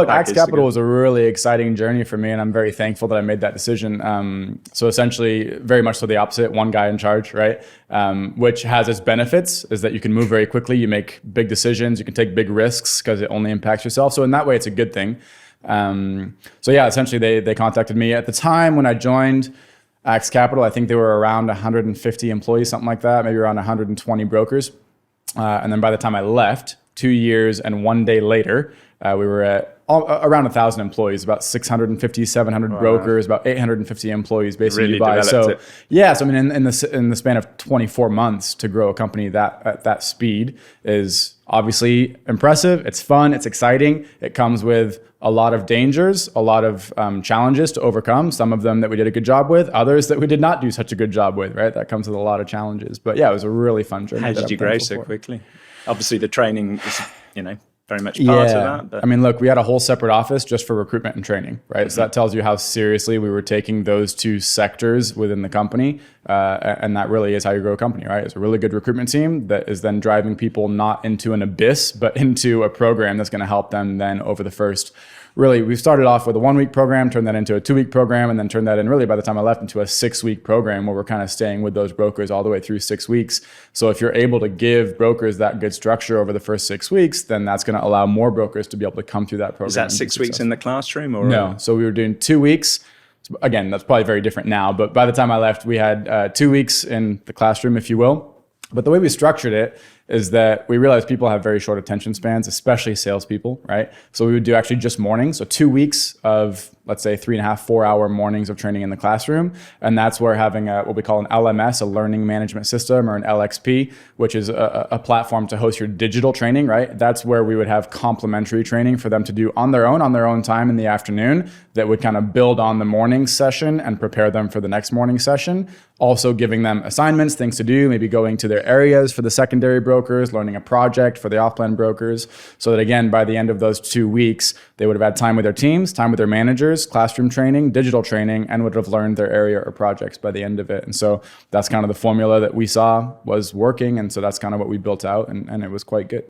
Look, Axe Capital was a really exciting journey for me, and I'm very thankful that I made that decision. So essentially, very much so the opposite, one guy in charge, right? Which has its benefits, is that you can move very quickly, you make big decisions, you can take big risks because it only impacts yourself. So in that way, it's a good thing. So yeah, essentially they contacted me. At the time when I joined Axe Capital, I think they were around 150 employees, something like that, maybe around 120 brokers. And then by the time I left, 2 years and 1 day later, we were at around 1,000 employees, about 650, 700 brokers, about 850 employees based in Dubai. So yeah, so I mean, in the span of 24 months to grow a company at that speed is obviously impressive. It's fun. It's exciting. It comes with a lot of dangers, a lot of challenges to overcome. Some of them that we did a good job with, others that we did not do such a good job with, right? That comes with a lot of challenges. But yeah, it was a really fun journey. How did you grow so quickly? Obviously the training is, very much part of that. But. I mean, look, we had a whole separate office just for recruitment and training, right? Mm-hmm. So that tells you how seriously we were taking those two sectors within the company. And that really is how you grow a company, right? It's a really good recruitment team that is then driving people not into an abyss, but into a program that's going to help them then over the first. Really, we started off with a 1 week program, turned that into a 2 week program, and then turned that in really by the time I left into a 6 week program where we're kind of staying with those brokers all the way through 6 weeks. So if you're able to give brokers that good structure over the first 6 weeks, then that's going to allow more brokers to be able to come through that program. Is that 6 weeks in the classroom? Or no, so we were doing 2 weeks. Again, that's probably very different now, but by the time I left, we had 2 weeks in the classroom, if you will. But the way we structured it is that we realized people have very short attention spans, especially salespeople, right? So we would do actually just mornings. So 2 weeks of, let's say, 3.5, 4 hour mornings of training in the classroom. And that's where having what we call an LMS, a learning management system, or an LXP, which is a platform to host your digital training, right? That's where we would have complimentary training for them to do on their own time in the afternoon that would kind of build on the morning session and prepare them for the next morning session. Also giving them assignments, things to do, maybe going to their areas for the secondary brokers, learning a project for the off-plan brokers, so that again, by the end of those 2 weeks, they would have had time with their teams, time with their managers, classroom training, digital training, and would have learned their area or projects by the end of it. And so that's kind of the formula that we saw was working. And so that's kind of what we built out, and it was quite good.